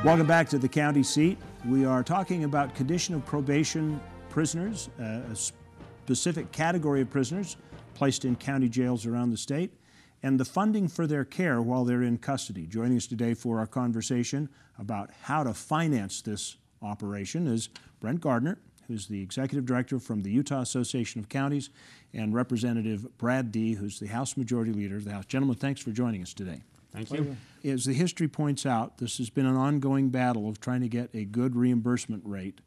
Welcome back to the county seat. We are talking about condition of probation prisoners, a specific category of prisoners placed in county jails around the state, and the funding for their care while they're in custody. Joining us today for our conversation about how to finance this operation is Brent Gardner, who's the executive director from the Utah Association of Counties, and Representative Brad Dee, who's the House Majority Leader of the House. Gentlemen, thanks for joining us today. Thank you. As the history points out, this has been an ongoing battle of trying to get a good reimbursement rate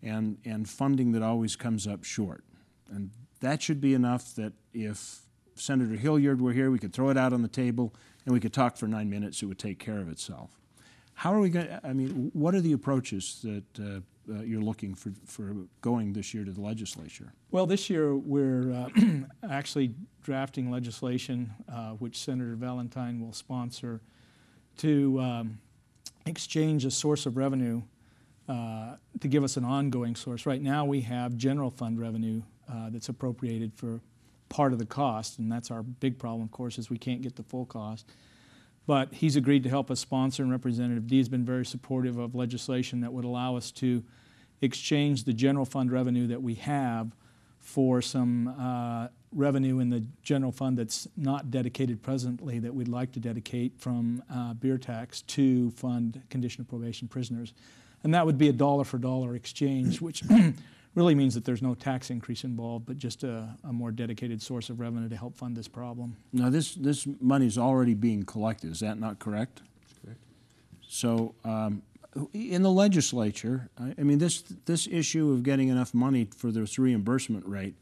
and funding that always comes up short. And that should be enough that if Senator Hilliard were here, we could throw it out on the table and we could talk for 9 minutes. It would take care of itself. How are we going to, what are the approaches that you're looking for going this year to the legislature? Well, this year we're actually drafting legislation which Senator Valentine will sponsor to exchange a source of revenue to give us an ongoing source. Right now we have general fund revenue that's appropriated for part of the cost, and that's our big problem, of course, is we can't get the full cost. But he's agreed to help us sponsor, and Representative Dee has been very supportive of legislation that would allow us to exchange the general fund revenue that we have for some revenue in the general fund that's not dedicated presently that we'd like to dedicate from beer tax to fund condition of probation prisoners. And that would be a dollar for dollar exchange, which really means that there's no tax increase involved, but just a more dedicated source of revenue to help fund this problem. Now, this money is already being collected. Is that not correct? That's correct. So, in the legislature, this issue of getting enough money for this reimbursement rate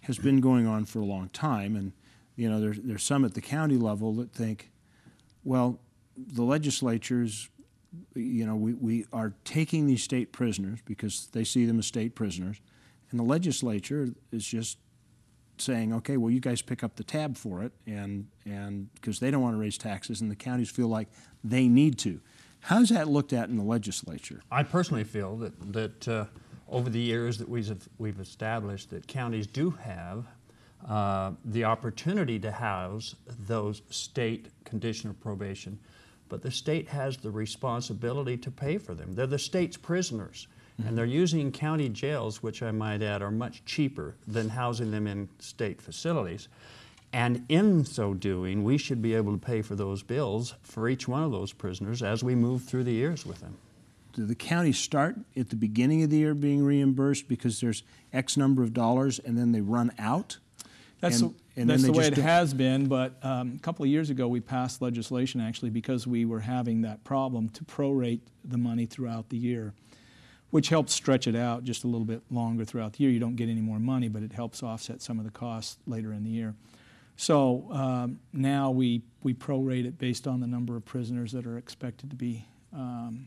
has been going on for a long time, and there's some at the county level that think, well, the legislatures, we are taking these state prisoners because they see them as state prisoners, and the legislature is just saying, okay, well, you guys pick up the tab for it, and because they don't want to raise taxes, and the counties feel like they need to. How's that looked at in the legislature? I personally feel that over the years that we've established that counties do have the opportunity to house those state condition of probation, but the state has the responsibility to pay for them. They're the state's prisoners, and they're using county jails, which I might add are much cheaper than housing them in state facilities. And in so doing, we should be able to pay for those bills for each one of those prisoners as we move through the years with them. Do the counties start at the beginning of the year being reimbursed because there's X number of dollars and then they run out? That's the way it has been, but a couple of years ago we passed legislation actually because we were having that problem to prorate the money throughout the year, which helps stretch it out just a little bit longer throughout the year. You don't get any more money, but it helps offset some of the costs later in the year. So now we prorate it based on the number of prisoners that are expected to be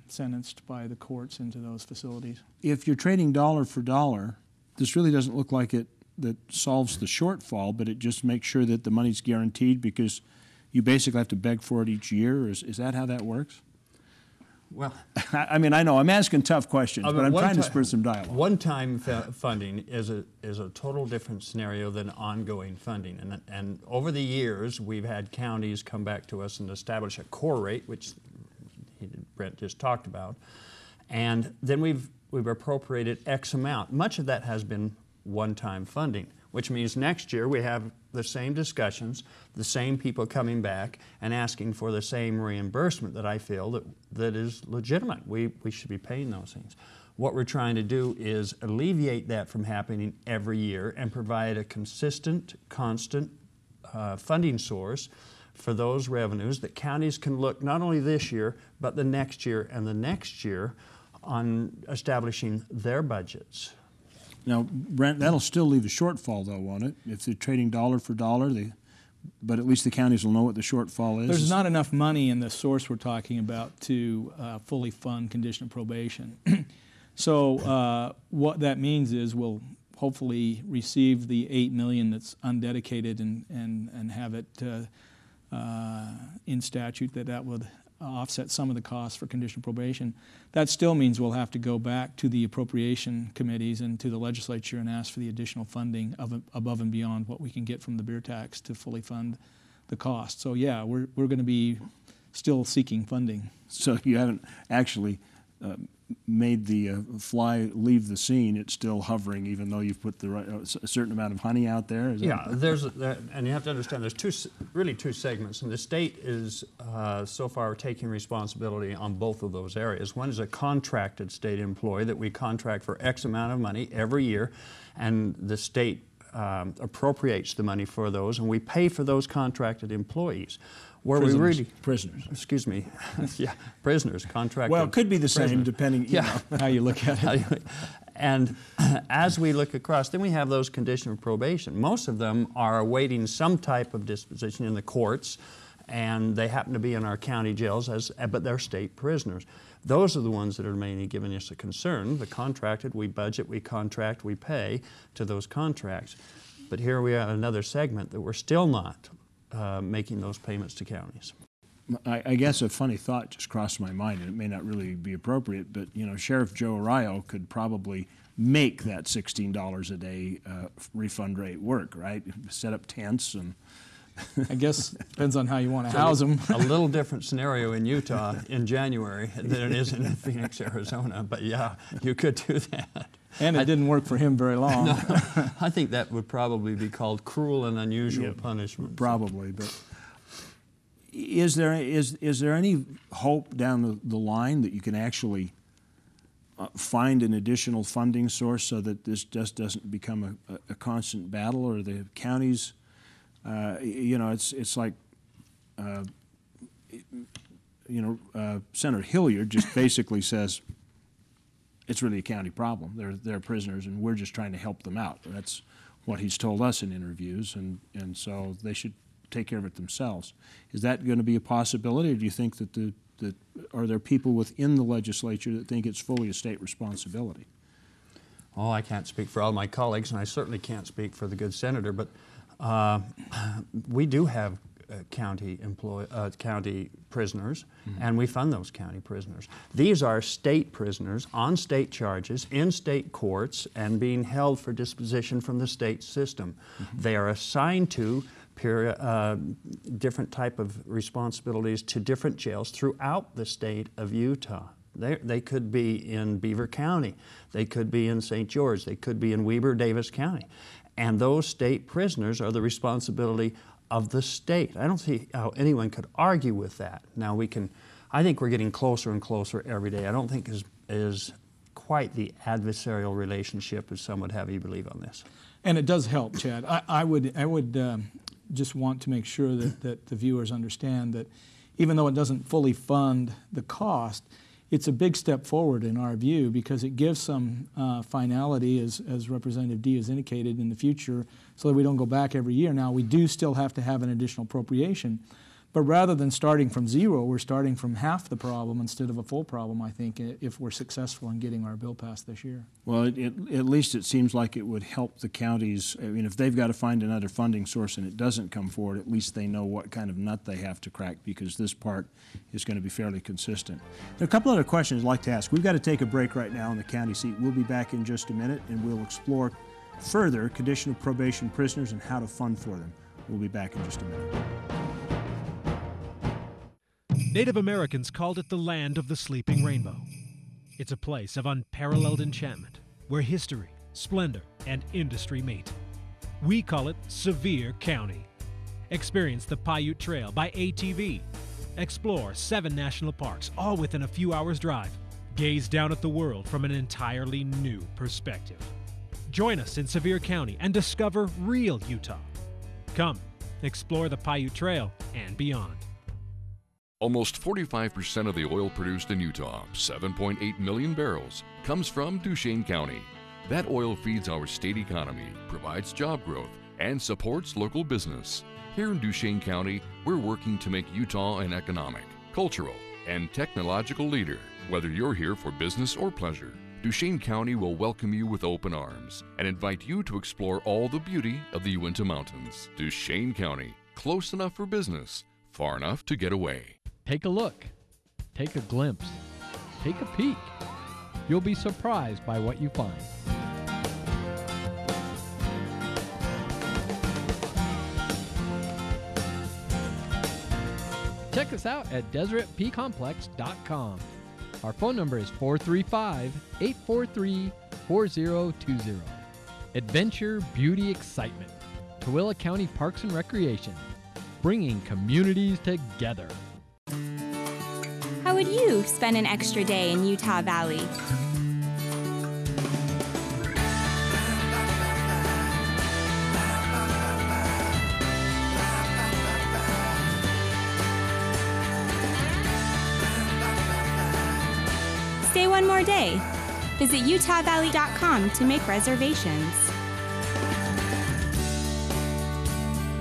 sentenced by the courts into those facilities. If you're trading dollar for dollar, this really doesn't look like it that solves the shortfall, but it just makes sure that the money's guaranteed because you basically have to beg for it each year. Is that how that works? Well, I know I'm asking tough questions, but I'm trying to spur some dialogue. One-time funding is a total different scenario than ongoing funding. And over the years, we've had counties come back to us and establish a core rate, which Brent just talked about, and then we've appropriated X amount. Much of that has been one-time funding, which means next year we have the same discussions, the same people coming back and asking for the same reimbursement that I feel that is legitimate. We should be paying those things. What we're trying to do is alleviate that from happening every year and provide a consistent, constant funding source for those revenues that counties can look not only this year, but the next year and the next year on establishing their budgets. Now, Brent, that'll still leave a shortfall, though, won't it? If they're trading dollar for dollar, but at least the counties will know what the shortfall is. There's not enough money in the source we're talking about to fully fund condition of probation. So what that means is we'll hopefully receive the $8 million that's undedicated and have it in statute that would offset some of the costs for condition of probation. That still means we'll have to go back to the appropriation committees and to the legislature and ask for the additional funding above and beyond what we can get from the beer tax to fully fund the cost. So yeah, we're going to be still seeking funding. So you haven't actually made the fly leave the scene. It's still hovering, even though you've put a certain amount of honey out there. Is Yeah, and you have to understand there's really two segments, and the state is so far taking responsibility on both of those areas. One is a contracted state employee that we contract for X amount of money every year, and the state appropriates the money for those, and we pay for those contracted employees. Where prisoners. we really Prisoners. Excuse me, yeah, prisoners, contracted. Well, it could be the same prisoners. depending, you know. How you look at it. And as we look across, then we have those condition of probation. Most of them are awaiting some type of disposition in the courts, and they happen to be in our county jails, but they're state prisoners. Those are the ones that are mainly giving us a concern. The contracted, we budget, we contract, we pay to those contracts. But here we are, another segment that we're still not making those payments to counties. I guess a funny thought just crossed my mind, and it may not really be appropriate, but you know, Sheriff Joe Arroyo could probably make that $16 a day refund rate work, right? Set up tents and. I guess depends on how you want to house them. A little different scenario in Utah in January than it is in Phoenix, Arizona. But yeah, you could do that. And it didn't work for him very long. No, I think that would probably be called cruel and unusual punishment. Probably, but is there any hope down the line that you can actually find an additional funding source so that this just doesn't become a constant battle, or the counties? You know, it's like, Senator Hilliard just basically says it's really a county problem. They're prisoners, and we're just trying to help them out. That's what he's told us in interviews, and so they should take care of it themselves. Is that going to be a possibility, or do you think that are there people within the legislature that think it's fully a state responsibility? Oh, I can't speak for all my colleagues, and I certainly can't speak for the good senator, but we do have county prisoners, and we fund those county prisoners. These are state prisoners on state charges in state courts and being held for disposition from the state system. They are assigned to different type of responsibilities to different jails throughout the state of Utah. They could be in Beaver County, they could be in St. George, they could be in Weber, Davis County. And those state prisoners are the responsibility of the state. I don't see how anyone could argue with that. Now I think we're getting closer and closer every day. I don't think is quite the adversarial relationship as some would have you believe on this. And it does help, Chad. I would just want to make sure that the viewers understand that even though it doesn't fully fund the cost, it's a big step forward in our view, because it gives some finality, as Representative D has indicated, in the future, so that we don't go back every year. Now, we do still have to have an additional appropriation, but rather than starting from zero, we're starting from half the problem instead of a full problem, I think, if we're successful in getting our bill passed this year. Well, at least it seems like it would help the counties. I mean, if they've got to find another funding source and it doesn't come forward, at least they know what kind of nut they have to crack, because this part is going to be fairly consistent. There are a couple other questions I'd like to ask. We've got to take a break right now in the county seat. We'll be back in just a minute, and we'll explore further condition of probation prisoners and how to fund for them. We'll be back in just a minute. Native Americans called it the land of the sleeping rainbow. It's a place of unparalleled enchantment, where history, splendor, and industry meet. We call it Sevier County. Experience the Paiute Trail by ATV. Explore 7 national parks, all within a few hours' drive. Gaze down at the world from an entirely new perspective. Join us in Sevier County and discover real Utah. Come, explore the Paiute Trail and beyond. Almost 45% of the oil produced in Utah, 7.8 million barrels, comes from Duchesne County. That oil feeds our state economy, provides job growth, and supports local business. Here in Duchesne County, we're working to make Utah an economic, cultural, and technological leader. Whether you're here for business or pleasure, Duchesne County will welcome you with open arms and invite you to explore all the beauty of the Uinta Mountains. Duchesne County, close enough for business, far enough to get away. Take a look, take a glimpse, take a peek. You'll be surprised by what you find. Check check us out at DeseretPComplex.com. Our phone number is 435-843-4020. Adventure, beauty, excitement. Tooele County Parks and Recreation, bringing communities together. How would you spend an extra day in Utah Valley? Stay one more day. Visit utahvalley.com to make reservations.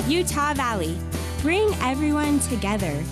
Utah Valley. Bring everyone together.